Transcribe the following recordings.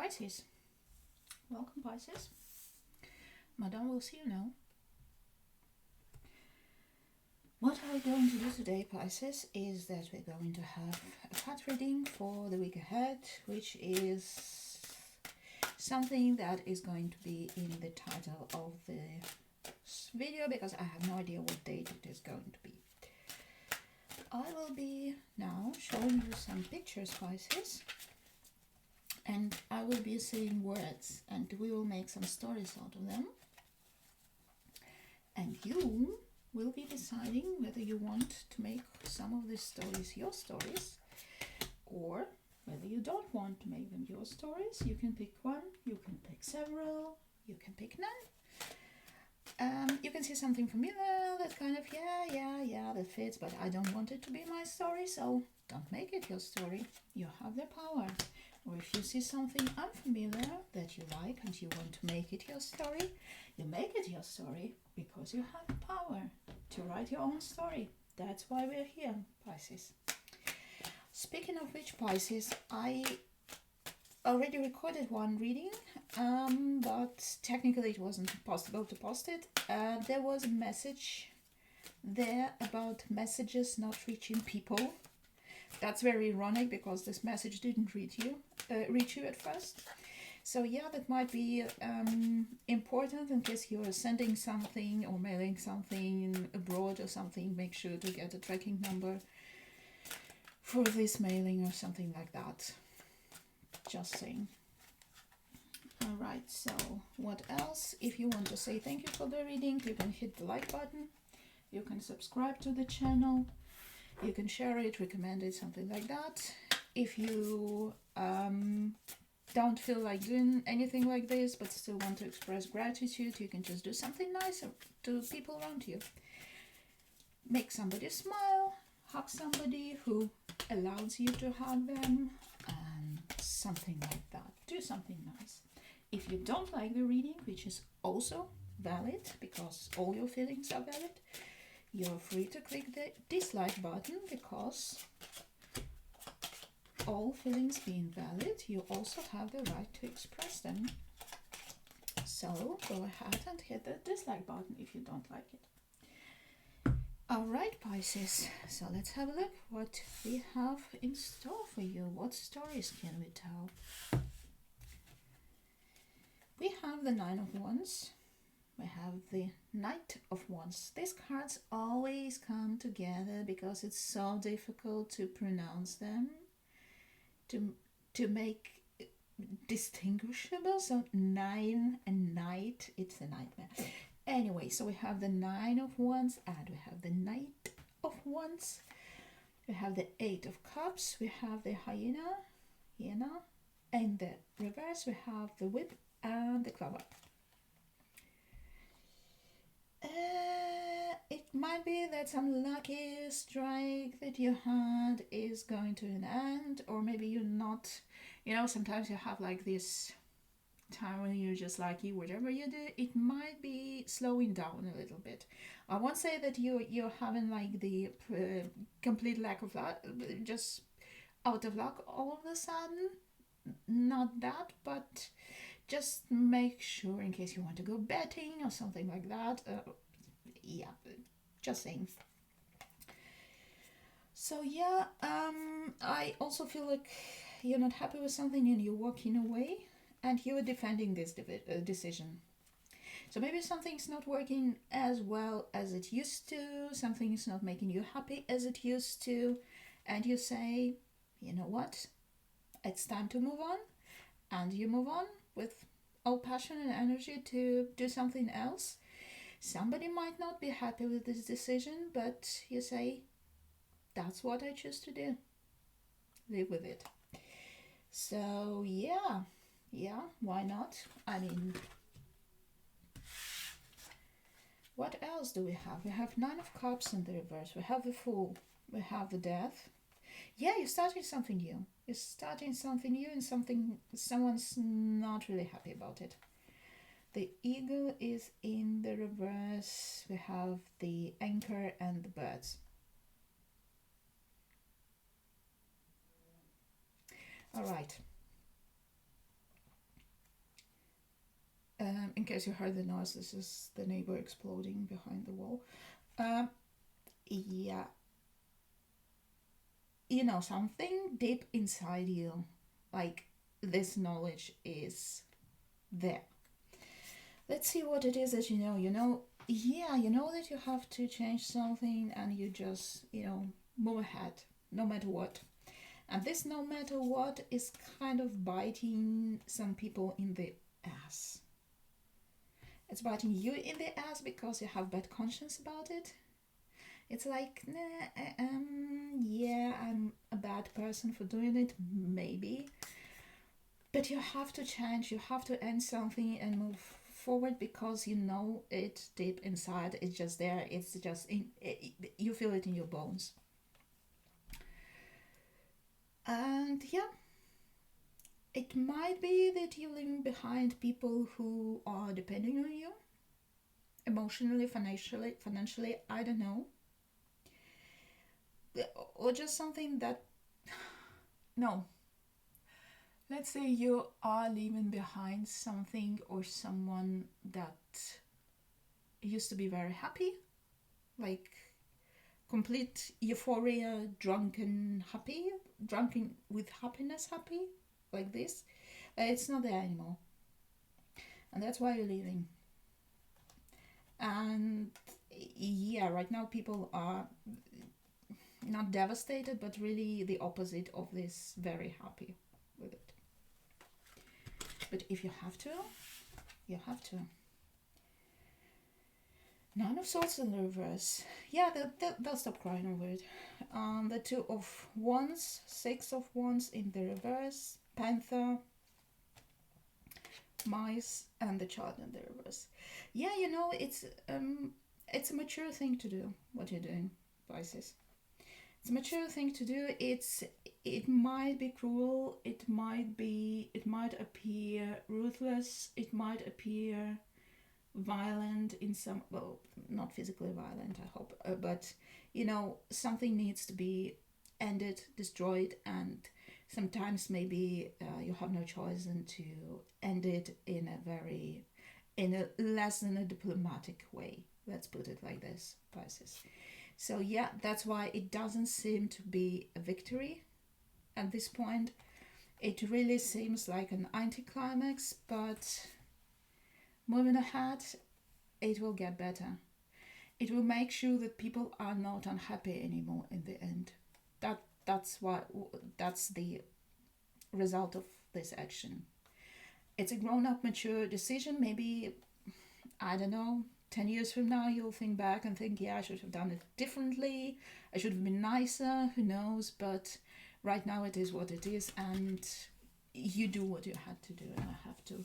Pisces. Welcome, Pisces. Madame will see you now. What are we going to do today, Pisces, is that we're going to have a card reading for the week ahead, which is something that is going to be in the title of the video because I have no idea what date it is going to be. I will be now showing you some pictures, Pisces, and I will be saying words and we will make some stories out of them. And you will be deciding whether you want to make some of these stories your stories or whether you don't want to make them your stories. You can pick one, you can pick several, you can pick none. You can see something familiar that kind of, yeah, that fits, but I don't want it to be my story, so don't make it your story. You have the power. Or if you see something unfamiliar that you like and you want to make it your story, you make it your story because you have the power to write your own story. That's why we're here, Pisces. Speaking of which, Pisces, I already recorded one reading, but technically it wasn't possible to post it. There was a message there about messages not reaching people. That's very ironic because this message didn't reach you at first. So yeah, that might be important in case you're sending something or mailing something abroad or something. Make sure to get a tracking number for this mailing or something like that. Just saying. Alright, so what else? If you want to say thank you for the reading, you can hit the like button. You can subscribe to the channel. You can share it, recommend it, something like that. If you don't feel like doing anything like this but still want to express gratitude, you can just do something nice to people around you. Make somebody smile, hug somebody who allows you to hug them, and something like that. Do something nice. If you don't like the reading, which is also valid because all your feelings are valid, you're free to click the dislike button because all feelings being valid, you also have the right to express them. So go ahead and hit the dislike button if you don't like it. Alright, Pisces, so let's have a look what we have in store for you. What stories can we tell? We have the Nine of Wands. We have the Knight of Wands. These cards always come together because it's so difficult to pronounce them, to make distinguishable. So nine and knight, it's a nightmare. Anyway, so we have the Nine of Wands and we have the Knight of Wands. We have the Eight of Cups. We have the hyena. In the reverse, we have the Whip and the Clover. It might be that some lucky strike that you had is going to an end, or maybe you're not, sometimes you have like this time when you're just lucky. Whatever you do, it might be slowing down a little bit. I won't say that you're having like the complete lack of luck, just out of luck all of a sudden. Not that, but just make sure in case you want to go betting or something like that. Yeah, just saying. So yeah, I also feel like you're not happy with something and you're walking away and you're defending this decision. So maybe something's not working as well as it used to, something is not making you happy as it used to, and you say, you know what, it's time to move on, and you move on with all passion and energy to do something else. Somebody might not be happy with this decision, but you say, that's what I choose to do. Live with it. So yeah, why not? I mean, what else do we have? We have Nine of Cups in the reverse. We have the Fool. We have the Death. Yeah, you're starting something new. You're starting something new and someone's not really happy about it. The Eagle is in the reverse. We have the Anchor and the Birds. All right. In case you heard the noise, this is the neighbor exploding behind the wall. Yeah, you know, something deep inside you, like this knowledge is there. Let's see what it is that you know. Yeah, you know that you have to change something, and you just, move ahead no matter what. And this no matter what is kind of biting some people in the ass. It's biting you in the ass because you have bad conscience about it. It's like, nah, yeah, I'm a bad person for doing it, maybe. But you have to change, you have to end something and move forward because you know it deep inside. It's just there, it's just you feel it in your bones. And yeah, it might be that you're leaving behind people who are depending on you emotionally, financially, I don't know. Or just something that, no. Let's say you are leaving behind something or someone that used to be very happy, like complete euphoria, drunken with happiness, happy, like this. It's not there anymore. And that's why you're leaving. And yeah, right now people are not devastated, but really the opposite of this, very happy with it. But if you have to, you have to. Nine of Swords in the reverse. Yeah, they'll stop crying over it. The Two of Wands, Six of Wands in the reverse, Panther, Mice, and the Child in the reverse. Yeah, it's a mature thing to do, what you're doing, Pisces. It's a mature thing to do. It might be cruel, it might appear ruthless, it might appear violent in some, well, not physically violent, I hope, but something needs to be ended, destroyed, and sometimes maybe you have no choice than to end it in a less than a diplomatic way. Let's put it like this, Pisces. So yeah, that's why it doesn't seem to be a victory at this point. It really seems like an anticlimax, but moving ahead, it will get better. It will make sure that people are not unhappy anymore in the end. That's the result of this action. It's a grown-up, mature decision. Maybe, I don't know, 10 years from now you'll think back and think, yeah, I should have done it differently, I should have been nicer, who knows, but right now it is what it is, and you do what you had to do. And I have to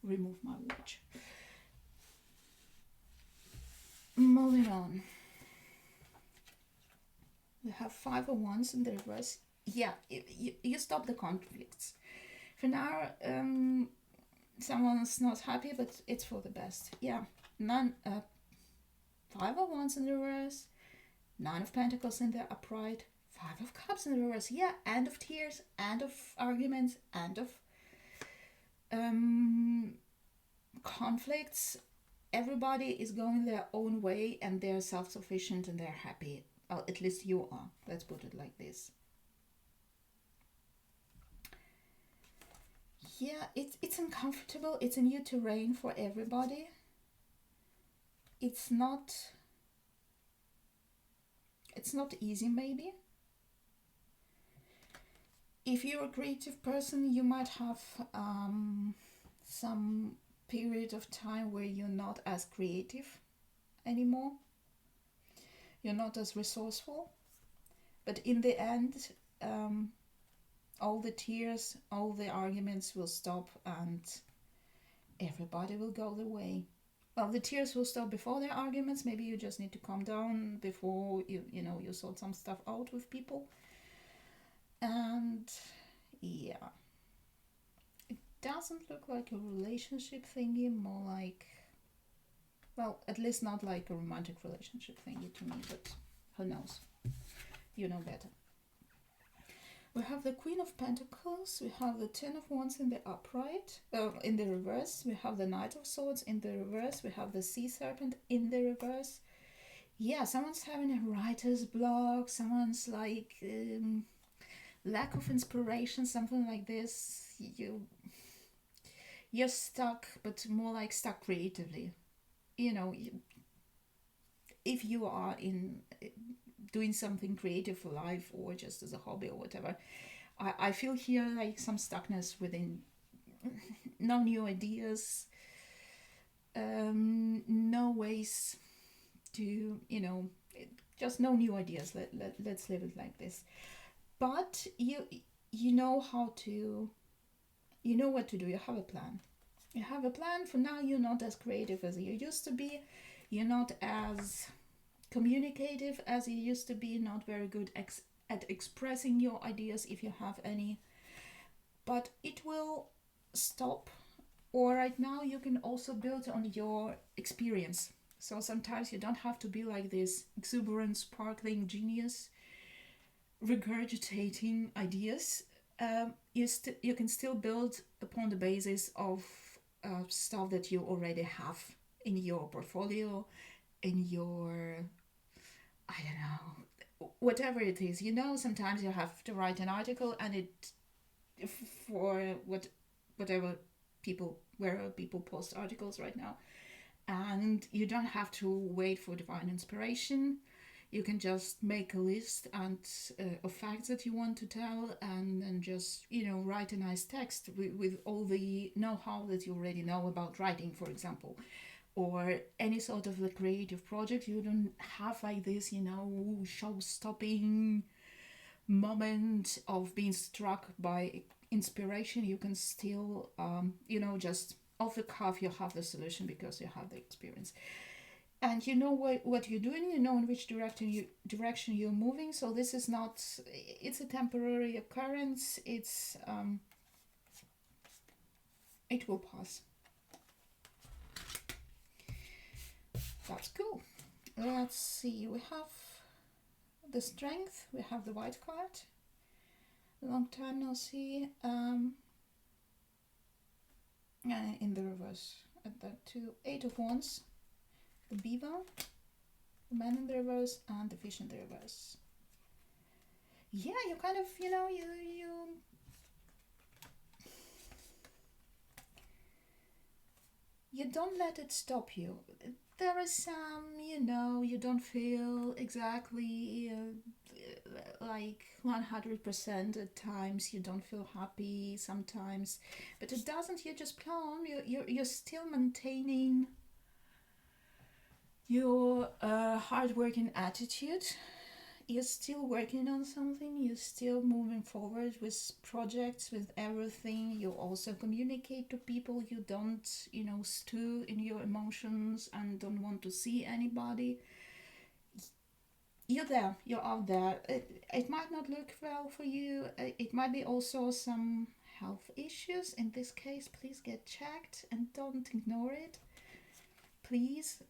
remove my watch. Moving on, we have Five of Wands in the reverse. Yeah, you stop the conflicts. For now, someone's not happy, but it's for the best. Yeah, Five of Wands in the reverse, Nine of Pentacles in the upright, Five of Cups in the reverse. Yeah, end of tears, end of arguments, end of conflicts. Everybody is going their own way and they're self-sufficient and they're happy. Well, at least you are. Let's put it like this. Yeah, it's uncomfortable. It's a new terrain for everybody. It's not easy, maybe. If you're a creative person, you might have some period of time where you're not as creative anymore. You're not as resourceful. But in the end, all the tears, all the arguments will stop and everybody will go their way. Well, the tears will stop before the arguments. Maybe you just need to calm down before you sort some stuff out with people. And yeah, it doesn't look like a relationship thingy, more like, well, at least not like a romantic relationship thingy to me, but who knows? You know better. We have the Queen of Pentacles, we have the Ten of Wands in the upright, in the reverse, we have the Knight of Swords in the reverse, we have the Sea Serpent in the reverse. Yeah, someone's having a writer's block, someone's like lack of inspiration, something like this. You're stuck, but more like stuck creatively. You know, if you are in doing something creative for life or just as a hobby or whatever, I feel here like some stuckness within, no new ideas, no ways to, just no new ideas. Let's leave it like this. But you know how to, you know what to do. You have a plan. You have a plan. For now, you're not as creative as you used to be. You're not as communicative as you used to be. Not very good at expressing your ideas if you have any. But it will stop. Or right now, you can also build on your experience. So sometimes you don't have to be like this exuberant, sparkling genius regurgitating ideas. You can still build upon the basis of stuff that you already have in your portfolio, in your, I don't know, whatever it is. Sometimes you have to write an article and it, for whatever people, wherever people post articles right now, and you don't have to wait for divine inspiration. You can just make a list and of facts that you want to tell, and then just write a nice text with all the know-how that you already know about writing, for example, or any sort of a creative project. You don't have like this show-stopping moment of being struck by inspiration. You can still just off the cuff you have the solution because you have the experience. And you know what you're doing, you know in which direction you're moving. So this is not, it's a temporary occurrence. It will pass. That's cool. Let's see, we have the Strength, we have the white card. Long time no see. In the reverse, at that two, Eight of Wands. The Beaver, the Man in the reverse, and the Fish in the reverse. Yeah, you kind of, you don't let it stop you. There is some, you don't feel exactly like 100% at times. You don't feel happy sometimes, but it doesn't. You just plow on. You're still maintaining your hard-working attitude. You're still working on something. You're still moving forward with projects, with everything. You also communicate to people. You don't, stew in your emotions and don't want to see anybody. You're there. You're out there. It might not look well for you. It might be also some health issues. In this case, please get checked and don't ignore it. Please.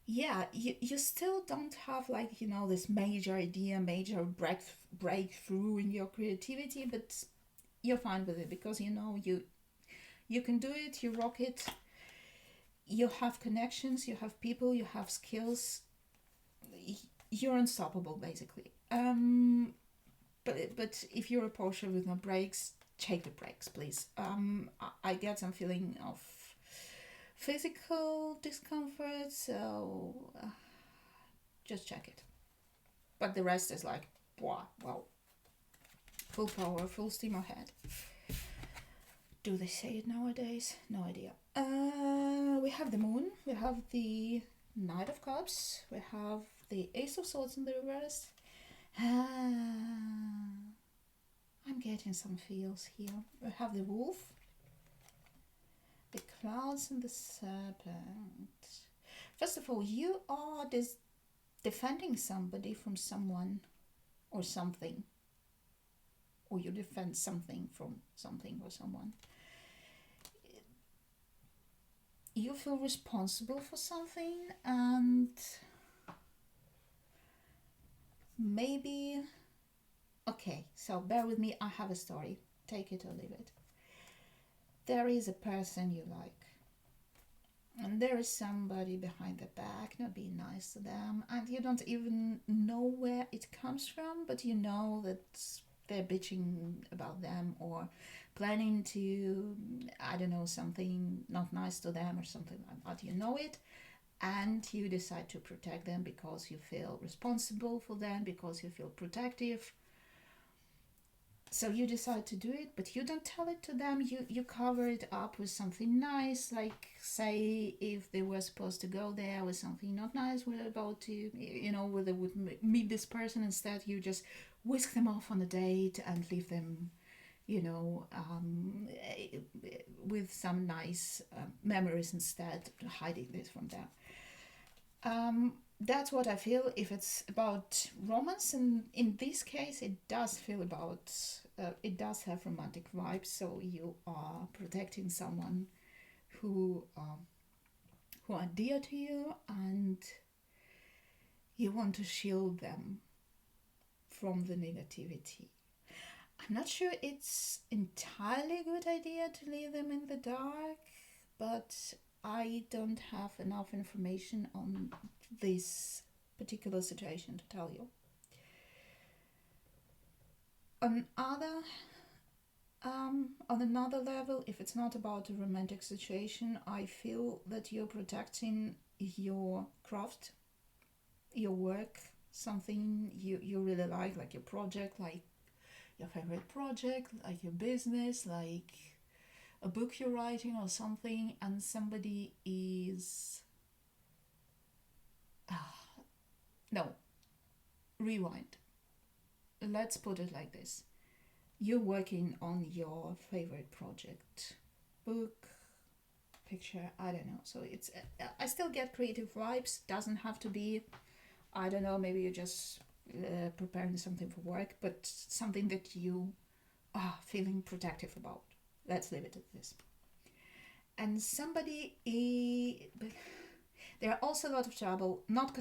Yeah, you still don't have like this major idea, major breakthrough in your creativity, but you're fine with it because you can do it. You rock it. You have connections, you have people, you have skills. You're unstoppable basically. But if you're a Porsche with no brakes, check the brakes, please. I get some feeling of physical discomfort, so just check it. But the rest is like, wow, full power, full steam ahead. Do they say it nowadays? No idea. We have the Moon, we have the Knight of Cups, we have the Ace of Swords in the reverse. I'm getting some feels here. We have the Wolf, the Clouds, and the Serpent. First of all, you are defending somebody from someone or something. Or you defend something from something or someone. You feel responsible for something, and maybe, okay, so bear with me, I have a story. Take it or leave it. There is a person you like, and there is somebody behind their back not being nice to them, and you don't even know where it comes from, but you know that they're bitching about them or planning to, I don't know, something not nice to them or something like that. You know it, and you decide to protect them because you feel responsible for them, because you feel protective. So you decide to do it, but you don't tell it to them. You cover it up with something nice, like say if they were supposed to go there with something not nice, we're about to, where they would meet this person. Instead, you just whisk them off on a date and leave them, with some nice memories instead, hiding this from them. That's what I feel if it's about romance, and in this case, it does feel about. It does have romantic vibes. So you are protecting someone who are dear to you, and you want to shield them from the negativity. I'm not sure it's entirely a good idea to leave them in the dark, but I don't have enough information on this particular situation to tell you. On another level, if it's not about a romantic situation, I feel that you're protecting your craft, your work, something you really like your project, like your favorite project, like your business, like a book you're writing or something, and somebody is no, rewind. Let's put it like this. You're working on your favorite project, book, picture, I don't know. So it's I still get creative vibes. Doesn't have to be, I don't know, maybe you're just preparing something for work, but something that you are feeling protective about. Let's leave it at this. And somebody there are also a lot of trouble, not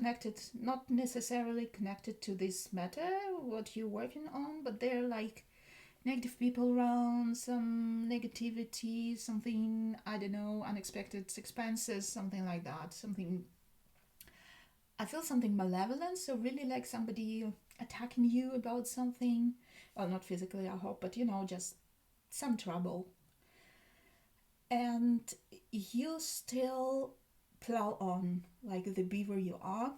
necessarily connected to this matter, what you're working on, but they're like negative people around, some negativity, something, I don't know, unexpected expenses, something like that. I feel something malevolent, so really like somebody attacking you about something. Well, not physically, I hope, but just some trouble. And you still plow on like the beaver you are.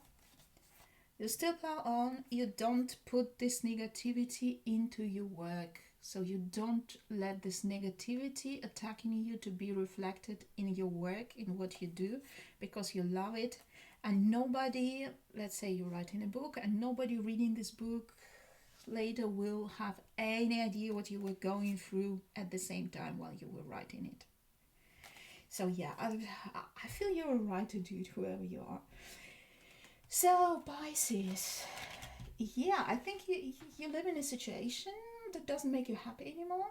You still plow on. You don't put this negativity into your work. So you don't let this negativity attacking you to be reflected in your work, in what you do, because you love it. And nobody, let's say you're writing a book, and nobody reading this book later will have any idea what you were going through at the same time while you were writing it. So yeah, I feel you're right to do it, whoever you are. So Pisces, yeah, I think you live in a situation that doesn't make you happy anymore,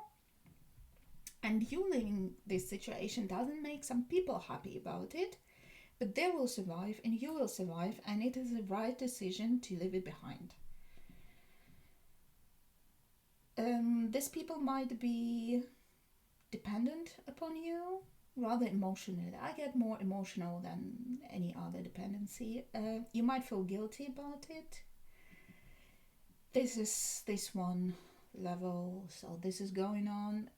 and you living this situation doesn't make some people happy about it, but they will survive and you will survive, and it is the right decision to leave it behind. These people might be dependent upon you, rather emotional. I get more emotional than any other dependency. You might feel guilty about it. This is this one level, so this is going on.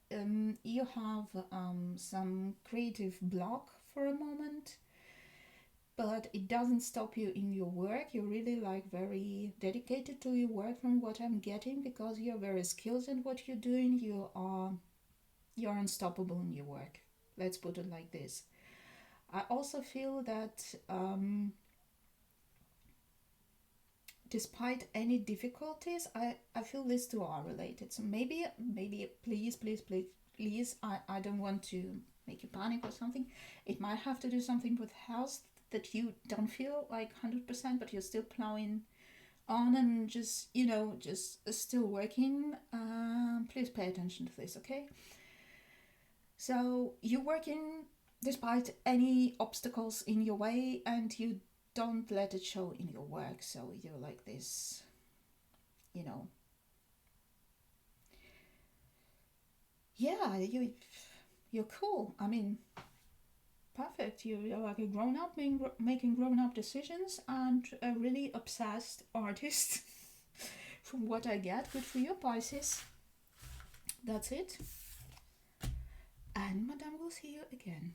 You have some creative block for a moment, but it doesn't stop you in your work. You're really like very dedicated to your work from what I'm getting, because you're very skilled in what you're doing. You're unstoppable in your work. Let's put it like this. I also feel that despite any difficulties, I feel these two are related. So maybe please, I don't want to make you panic or something. It might have to do something with health, that you don't feel like 100%, but you're still plowing on and just still working. Please pay attention to this, okay? So you're working despite any obstacles in your way, and you don't let it show in your work. So you're like this you know, yeah, you're cool. I mean, perfect. You're like a grown up, making grown up decisions, and a really obsessed artist. From what I get, good for you, Pisces. That's it. And Madame will see you again.